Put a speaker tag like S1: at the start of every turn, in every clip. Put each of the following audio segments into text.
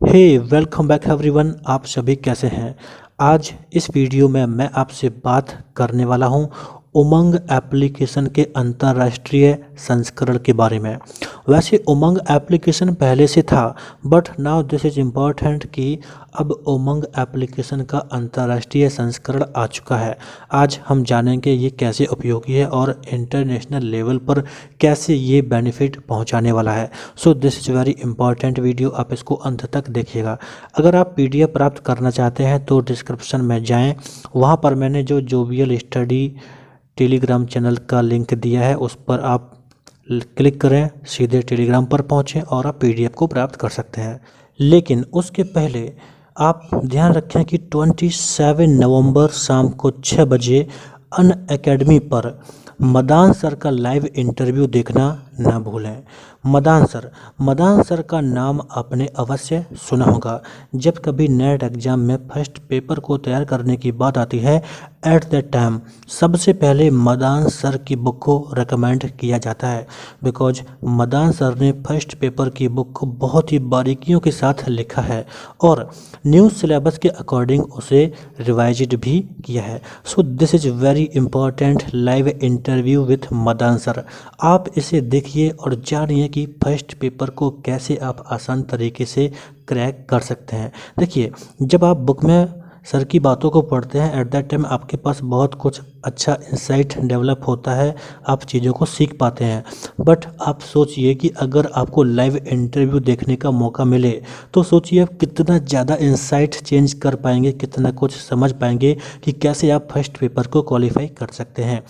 S1: हे welcome back everyone. आप सभी कैसे हैं? आज इस वीडियो में मैं आपसे बात करने वाला हूं उमंग एप्लीकेशन के अंतर्राष्ट्रीय संस्करण के बारे में। वैसे उमंग एप्लीकेशन पहले से था, but now this is important कि अब उमंग एप्लीकेशन का अंतर्राष्ट्रीय संस्करण आ चुका है। आज हम जानेंगे ये कैसे उपयोगी है और इंटरनेशनल लेवल पर कैसे ये बेनिफिट पहुंचाने वाला है। So this is very important video, आप इसको अंत तक देखिएगा। अगर आप पीडीएफ प्राप्त करना चाहते हैं तो डिस्क्रिप्शन में जाएं, वहाँ पर मैंने जो जोवियल स्टडी टेलीग्राम चैनल का लिंक दिया है उस पर आप क्लिक करें, सीधे टेलीग्राम पर पहुँचें और आप पीडीएफ को प्राप्त कर सकते हैं। लेकिन उसके पहले आप ध्यान रखें कि 27 नवंबर शाम को 6 बजे अन अकेडमी पर मदान सर का लाइव इंटरव्यू देखना ना भूलें। मदान सर का नाम आपने अवश्य सुना होगा। जब कभी नेट एग्जाम में फर्स्ट पेपर को तैयार करने की बात आती है, एट दैट टाइम सबसे पहले मदान सर की बुक को रिकमेंड किया जाता है, बिकॉज मदान सर ने फर्स्ट पेपर की बुक को बहुत ही बारीकियों के साथ लिखा है और न्यू सिलेबस के अकॉर्डिंग उसे रिवाइज्ड भी किया है। So this is very important live interview with Madan sir. आप इसे देखिए और जानिए कि फर्स्ट पेपर को कैसे आप आसान तरीके से क्रैक कर सकते हैं। देखिए, जब आप बुक में सर की बातों को पढ़ते हैं, एट दैट टाइम आपके पास बहुत कुछ अच्छा इंसाइट डेवलप होता है, आप चीज़ों को सीख पाते हैं। बट आप सोचिए कि अगर आपको लाइव इंटरव्यू देखने का मौका मिले तो सोचिए आप कितना ज़्यादा इंसाइट चेंज कर पाएंगे, कितना कुछ समझ पाएंगे कि कैसे आप फर्स्ट पेपर को क्वालिफाई कर सकते हैं।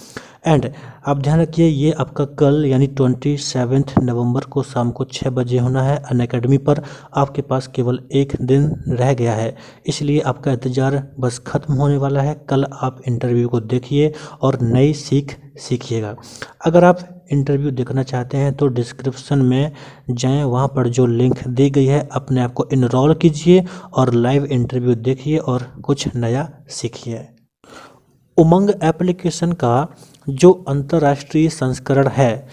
S1: एंड आप ध्यान रखिए, ये आपका कल यानी 27 नवंबर को शाम को 6 बजे होना है अन अकेडमी पर। आपके पास केवल एक दिन रह गया है, इसलिए आपका इंतज़ार बस ख़त्म होने वाला है। कल आप इंटरव्यू को देखिए और नई सीख सीखिएगा। अगर आप इंटरव्यू देखना चाहते हैं तो डिस्क्रिप्शन में जाएं, वहां पर जो लिंक दी गई है अपने आप को इनरोल कीजिए और लाइव इंटरव्यू देखिए और कुछ नया सीखिए। उमंग एप्लीकेशन का जो अंतर्राष्ट्रीय संस्करण है,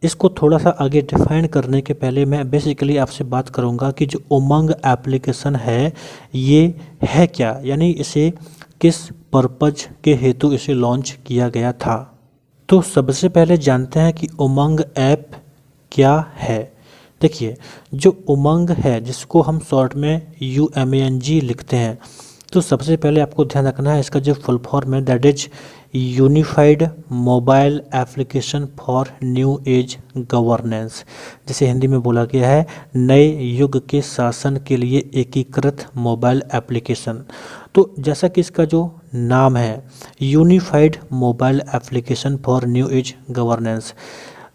S1: इसको थोड़ा सा आगे डिफाइन करने के पहले मैं बेसिकली आपसे बात करूंगा कि जो उमंग एप्लीकेशन है ये है क्या, यानी इसे किस पर्पज के हेतु इसे लॉन्च किया गया था। तो सबसे पहले जानते हैं कि उमंग ऐप क्या है। देखिए, जो उमंग है जिसको हम शॉर्ट में UMANG लिखते हैं, तो सबसे पहले आपको ध्यान रखना है इसका जो फुल फॉर्म है that is unified mobile application for new age governance, जिसे हिंदी में बोला गया है नए युग के शासन के लिए एकीकृत मोबाइल एप्लीकेशन। तो जैसा कि इसका जो नाम है unified mobile application for new age governance,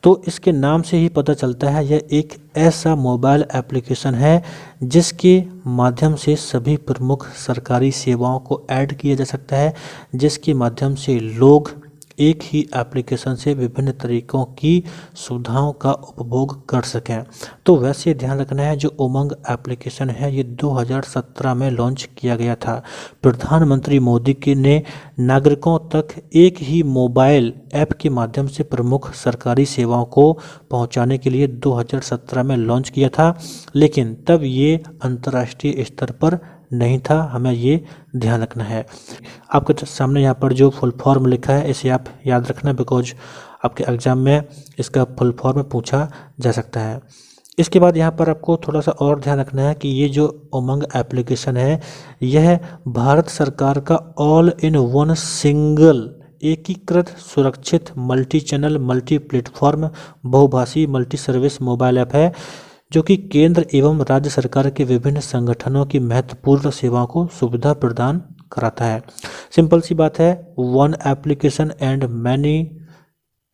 S1: तो इसके नाम से ही पता चलता है यह एक ऐसा मोबाइल एप्लीकेशन है जिसके माध्यम से सभी प्रमुख सरकारी सेवाओं को ऐड किया जा सकता है, जिसके माध्यम से लोग एक ही एप्लीकेशन से विभिन्न तरीकों की सुविधाओं का उपभोग कर सकें। तो वैसे ध्यान रखना है जो उमंग एप्लीकेशन है ये 2017 में लॉन्च किया गया था। प्रधानमंत्री मोदी के ने नागरिकों तक एक ही मोबाइल ऐप के माध्यम से प्रमुख सरकारी सेवाओं को पहुंचाने के लिए 2017 में लॉन्च किया था, लेकिन तब ये अंतर्राष्ट्रीय स्तर पर नहीं था। हमें ये ध्यान रखना है। आपके सामने यहाँ पर जो फुल फॉर्म लिखा है इसे आप याद रखना, बिकॉज आपके एग्जाम में इसका फुल फॉर्म पूछा जा सकता है। इसके बाद यहाँ पर आपको थोड़ा सा और ध्यान रखना है कि ये जो उमंग एप्लीकेशन है यह भारत सरकार का ऑल इन वन सिंगल एकीकृत सुरक्षित मल्टी चैनल मल्टी प्लेटफॉर्म बहुभाषी मल्टी सर्विस मोबाइल ऐप है, जो कि केंद्र एवं राज्य सरकार के विभिन्न संगठनों की महत्वपूर्ण सेवाओं को सुविधा प्रदान कराता है। सिंपल सी बात है, one application and many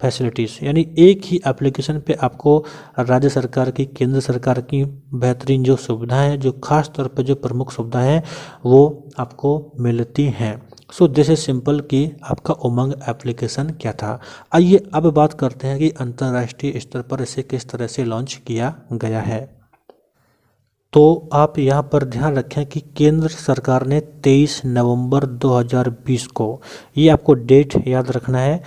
S1: facilities, यानी एक ही एप्लीकेशन पे आपको राज्य सरकार की केंद्र सरकार की बेहतरीन जो सुविधाएं हैं, जो खास तौर पे जो प्रमुख सुविधाएं हैं वो आपको मिलती हैं। सो दिस इज सिंपल कि आपका उमंग एप्लीकेशन क्या था। आइए अब बात करते हैं कि अंतर्राष्ट्रीय स्तर पर इसे किस तरह से लॉन्च किया गया है। तो आप यहाँ पर ध्यान रखें कि केंद्र सरकार ने 23 नवंबर 2020 को, ये आपको डेट याद रखना है,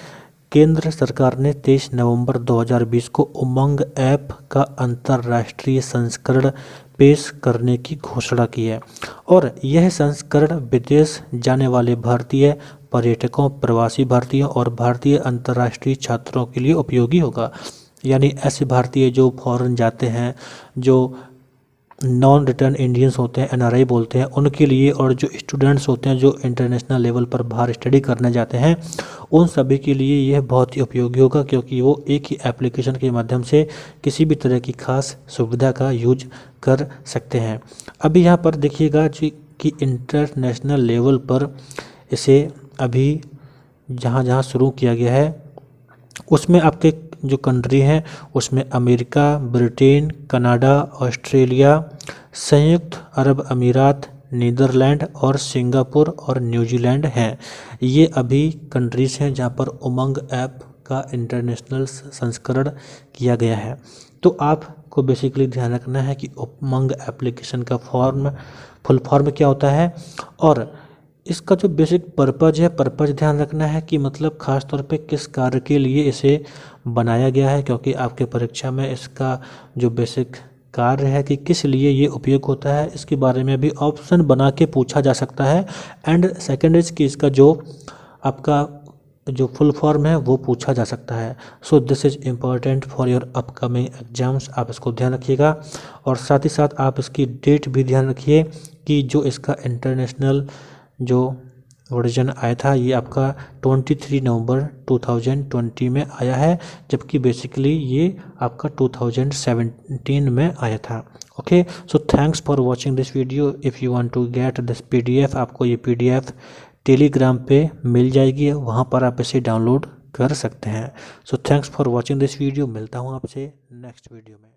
S1: केंद्र सरकार ने 23 नवंबर 2020 को उमंग ऐप का अंतर्राष्ट्रीय संस्करण पेश करने की घोषणा की है और यह संस्करण विदेश जाने वाले भारतीय पर्यटकों, प्रवासी भारतीयों और भारतीय अंतर्राष्ट्रीय छात्रों के लिए उपयोगी होगा। यानी ऐसे भारतीय जो फॉरेन जाते हैं, जो नॉन रिटर्न इंडियंस होते हैं, NRI बोलते हैं, उनके लिए, और जो स्टूडेंट्स होते हैं जो इंटरनेशनल लेवल पर बाहर स्टडी करने जाते हैं, उन सभी के लिए यह बहुत ही उपयोगी होगा, क्योंकि वो एक ही एप्लीकेशन के माध्यम से किसी भी तरह की खास सुविधा का यूज कर सकते हैं। अभी यहाँ पर देखिएगा जी कि इंटरनेशनल लेवल पर इसे अभी जहाँ जहाँ शुरू किया गया है उसमें आपके जो कंट्री हैं उसमें अमेरिका, ब्रिटेन, कनाडा, ऑस्ट्रेलिया, संयुक्त अरब अमीरात, नीदरलैंड और सिंगापुर और न्यूजीलैंड हैं। ये अभी कंट्रीज़ हैं जहाँ पर उमंग ऐप का इंटरनेशनल संस्करण किया गया है। तो आपको बेसिकली ध्यान रखना है कि उमंग एप्लीकेशन का फुल फॉर्म क्या होता है और इसका जो बेसिक पर्पज़ ध्यान रखना है कि मतलब ख़ास तौर पे किस कार्य के लिए इसे बनाया गया है, क्योंकि आपके परीक्षा में इसका जो बेसिक कार्य है कि किस लिए ये उपयोग होता है, इसके बारे में भी ऑप्शन बना के पूछा जा सकता है। एंड सेकेंड इज कि इसका जो आपका जो फुल फॉर्म है वो पूछा जा सकता है। So this is important for your upcoming exams, आप इसको ध्यान रखिएगा। और साथ ही साथ आप इसकी डेट भी ध्यान रखिए कि जो इसका इंटरनेशनल जो वर्जन आया था ये आपका 23 नवंबर 2020 में आया है, जबकि बेसिकली ये आपका 2017 में आया था। Okay, so thanks for watching this video. If you want to get this PDF, आपको ये PDF टेलीग्राम पे मिल जाएगी, वहाँ पर आप इसे डाउनलोड कर सकते हैं। सो thanks for watching this video. मिलता हूँ आपसे नेक्स्ट वीडियो में।